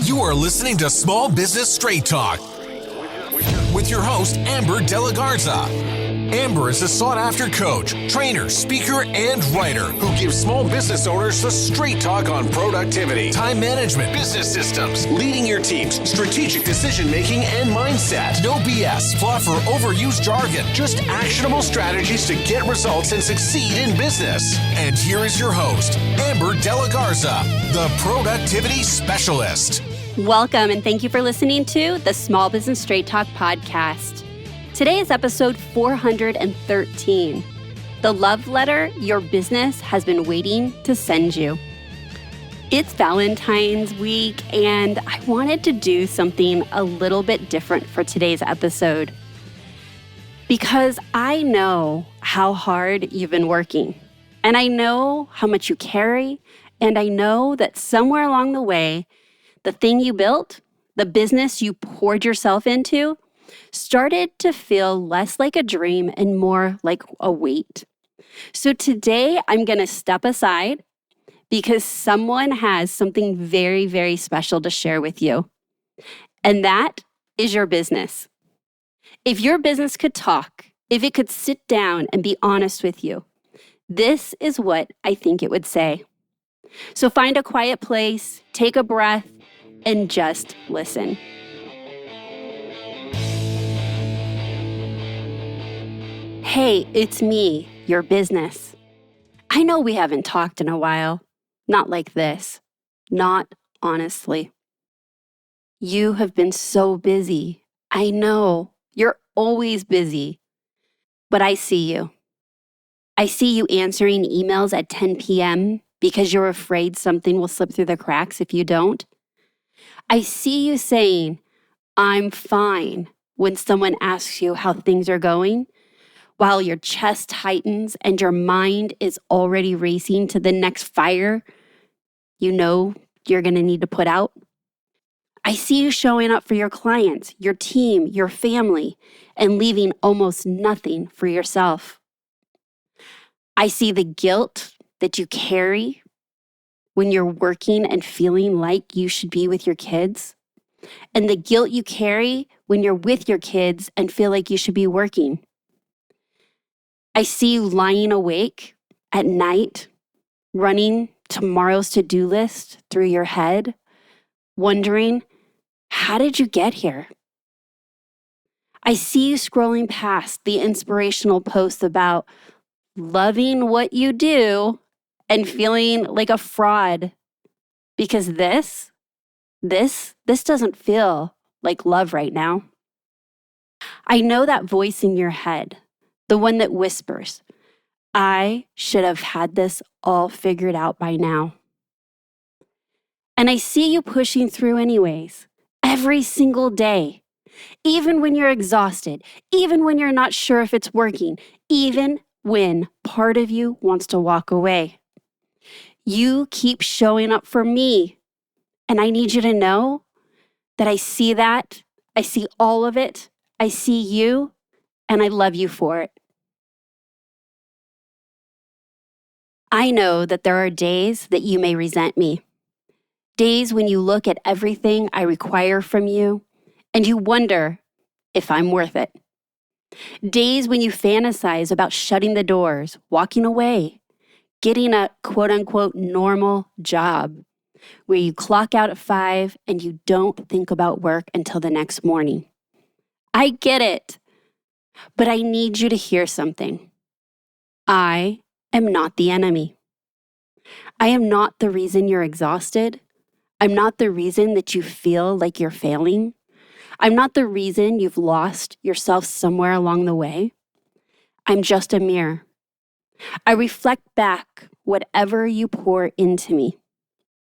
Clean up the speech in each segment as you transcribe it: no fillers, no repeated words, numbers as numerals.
You are listening to Small Business Straight Talk with your host, Amber De La Garza. Amber is a sought-after coach, trainer, speaker, and writer who gives small business owners the straight talk on productivity, time management, business systems, leading your teams, strategic decision-making, and mindset. No BS, fluff, or overused jargon. Just actionable strategies to get results and succeed in business. And here is your host, Amber De La Garza, the productivity specialist. Welcome, and thank you for listening to the Small Business Straight Talk podcast. Today is episode 413, the love letter your business has been waiting to send you. It's Valentine's week, and I wanted to do something a little bit different for today's episode because I know how hard you've been working, and I know how much you carry, and I know that somewhere along the way, the thing you built, the business you poured yourself into, started to feel less like a dream and more like a weight. So today I'm going to step aside because someone has something very, very special to share with you. And that is your business. If your business could talk, if it could sit down and be honest with you, this is what I think it would say. So find a quiet place, take a breath, and just listen. Hey, it's me, your business. I know we haven't talked in a while. Not like this. Not honestly. You have been so busy. I know. You're always busy. But I see you. I see you answering emails at 10 p.m. because you're afraid something will slip through the cracks if you don't. I see you saying, "I'm fine," when someone asks you how things are going, while your chest tightens and your mind is already racing to the next fire you know you're going to need to put out. I see you showing up for your clients, your team, your family, and leaving almost nothing for yourself. I see the guilt that you carry when you're working and feeling like you should be with your kids, and the guilt you carry when you're with your kids and feel like you should be working. I see you lying awake at night, running tomorrow's to-do list through your head, wondering, how did you get here? I see you scrolling past the inspirational posts about loving what you do and feeling like a fraud because this doesn't feel like love right now. I know that voice in your head. The one that whispers, I should have had this all figured out by now. And I see you pushing through anyways, every single day, even when you're exhausted, even when you're not sure if it's working, even when part of you wants to walk away. You keep showing up for me, and I need you to know that I see that, I see all of it, I see you, and I love you for it. I know that there are days that you may resent me. Days when you look at everything I require from you and you wonder if I'm worth it. Days when you fantasize about shutting the doors, walking away, getting a quote-unquote normal job where you clock out at 5 and you don't think about work until the next morning. I get it, but I need you to hear something. I am not the enemy. I am not the reason you're exhausted. I'm not the reason that you feel like you're failing. I'm not the reason you've lost yourself somewhere along the way. I'm just a mirror. I reflect back whatever you pour into me.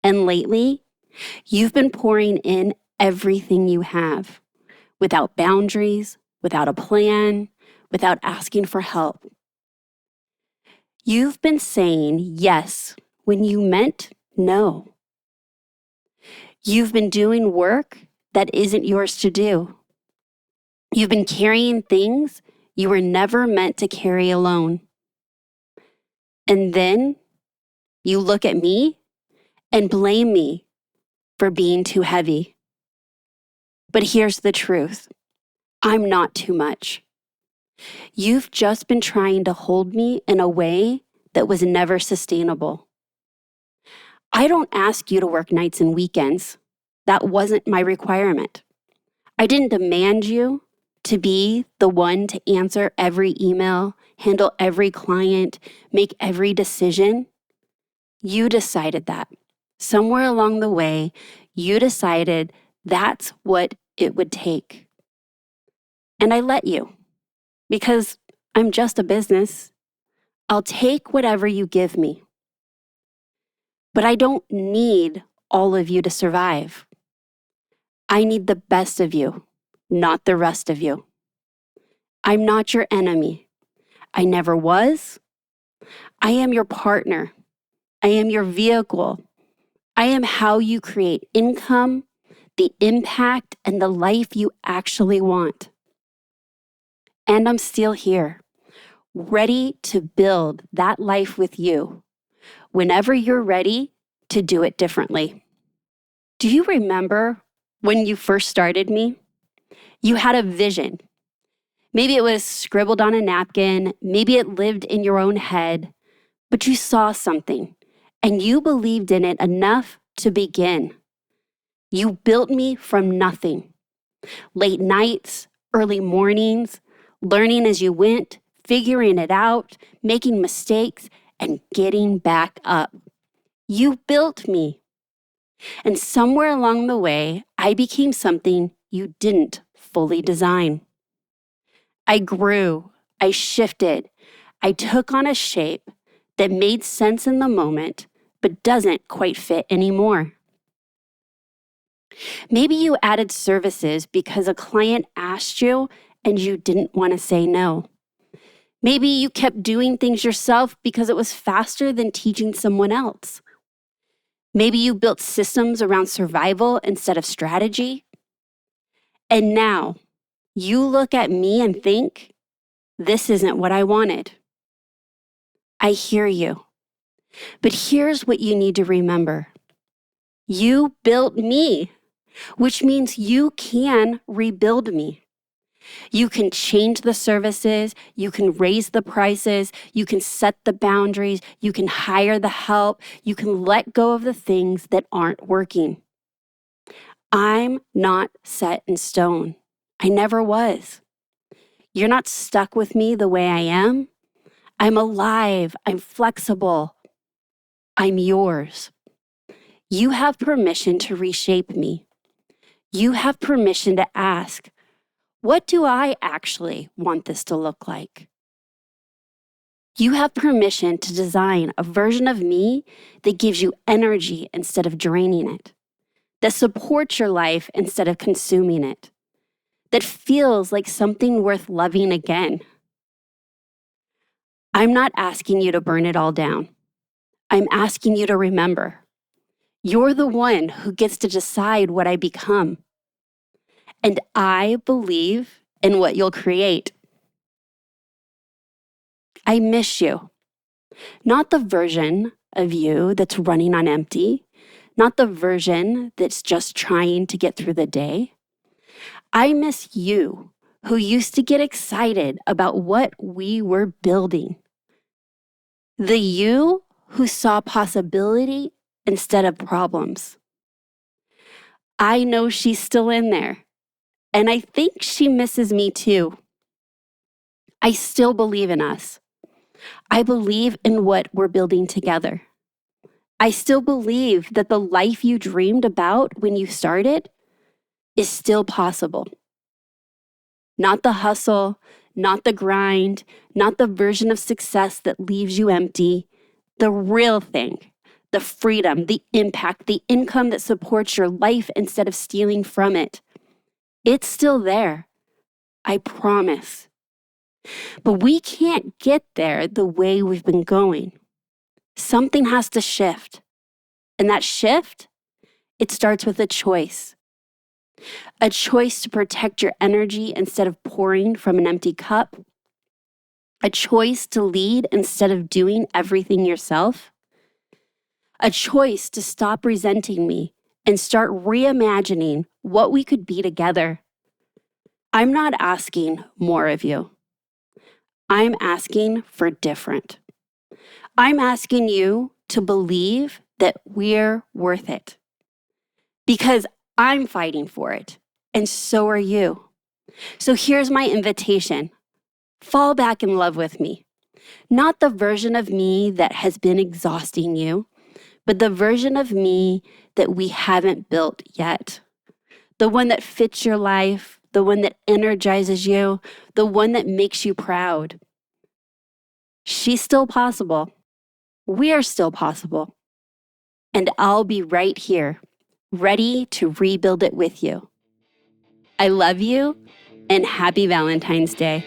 And lately, you've been pouring in everything you have, without boundaries, without a plan, without asking for help. You've been saying yes when you meant no. You've been doing work that isn't yours to do. You've been carrying things you were never meant to carry alone. And then you look at me and blame me for being too heavy. But here's the truth. I'm not too much. You've just been trying to hold me in a way that was never sustainable. I don't ask you to work nights and weekends. That wasn't my requirement. I didn't demand you to be the one to answer every email, handle every client, make every decision. You decided that. Somewhere along the way, you decided that's what it would take. And I let you, because I'm just a business. I'll take whatever you give me. But I don't need all of you to survive. I need the best of you, not the rest of you. I'm not your enemy. I never was. I am your partner. I am your vehicle. I am how you create income, the impact, and the life you actually want. And I'm still here, ready to build that life with you whenever you're ready to do it differently. Do you remember when you first started me? You had a vision. Maybe it was scribbled on a napkin, maybe it lived in your own head, but you saw something and you believed in it enough to begin. You built me from nothing. Late nights, early mornings, learning as you went, figuring it out, making mistakes, and getting back up. You built me. And somewhere along the way, I became something you didn't fully design. I grew, I shifted, I took on a shape that made sense in the moment, but doesn't quite fit anymore. Maybe you added services because a client asked you and you didn't want to say no. Maybe you kept doing things yourself because it was faster than teaching someone else. Maybe you built systems around survival instead of strategy. And now you look at me and think, this isn't what I wanted. I hear you. But here's what you need to remember. You built me, which means you can rebuild me. You can change the services, you can raise the prices, you can set the boundaries, you can hire the help, you can let go of the things that aren't working. I'm not set in stone. I never was. You're not stuck with me the way I am. I'm alive, I'm flexible, I'm yours. You have permission to reshape me. You have permission to ask, what do I actually want this to look like? You have permission to design a version of me that gives you energy instead of draining it, that supports your life instead of consuming it, that feels like something worth loving again. I'm not asking you to burn it all down. I'm asking you to remember, you're the one who gets to decide what I become. And I believe in what you'll create. I miss you. Not the version of you that's running on empty, not the version that's just trying to get through the day. I miss you who used to get excited about what we were building. The you who saw possibility instead of problems. I know she's still in there, and I think she misses me too. I still believe in us. I believe in what we're building together. I still believe that the life you dreamed about when you started is still possible. Not the hustle, not the grind, not the version of success that leaves you empty. The real thing, the freedom, the impact, the income that supports your life instead of stealing from it. It's still there. I promise. But we can't get there the way we've been going. Something has to shift. And that shift, it starts with a choice. A choice to protect your energy instead of pouring from an empty cup. A choice to lead instead of doing everything yourself. A choice to stop resenting me and start reimagining what we could be together. I'm not asking more of you. I'm asking for different. I'm asking you to believe that we're worth it because I'm fighting for it, and so are you. So here's my invitation. Fall back in love with me. Not the version of me that has been exhausting you, but the version of me that we haven't built yet. The one that fits your life, the one that energizes you, the one that makes you proud. She's still possible. We are still possible. And I'll be right here, ready to rebuild it with you. I love you, and happy Valentine's Day.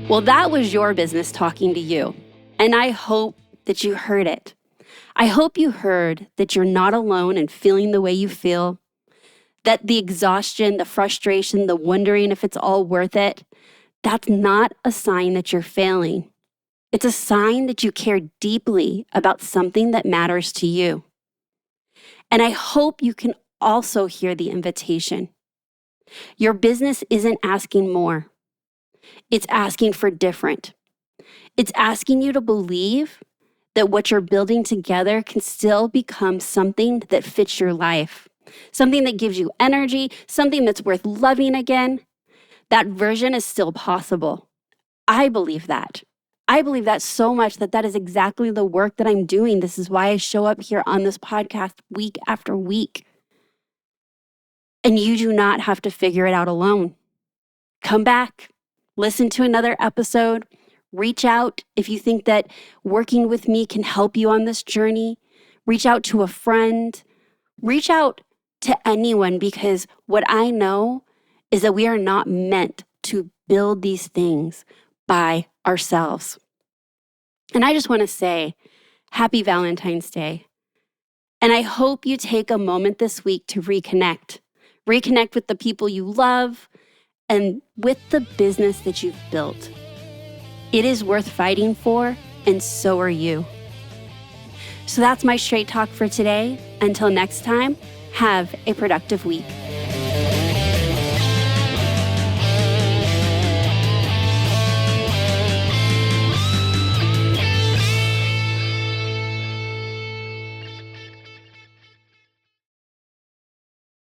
Well, that was your business talking to you, and I hope that you heard it. I hope you heard that you're not alone in feeling the way you feel, that the exhaustion, the frustration, the wondering if it's all worth it, that's not a sign that you're failing. It's a sign that you care deeply about something that matters to you. And I hope you can also hear the invitation. Your business isn't asking more. It's asking for different. It's asking you to believe that what you're building together can still become something that fits your life, something that gives you energy, something that's worth loving again. That version is still possible. I believe that. I believe that so much that is exactly the work that I'm doing. This is why I show up here on this podcast week after week. And you do not have to figure it out alone. Come back, listen to another episode, reach out if you think that working with me can help you on this journey. Reach out to a friend, reach out to anyone, because what I know is that we are not meant to build these things by ourselves. And I just want to say, happy Valentine's Day. And I hope you take a moment this week to reconnect. Reconnect with the people you love and with the business that you've built. It is worth fighting for, and so are you. So that's my straight talk for today. Until next time, have a productive week.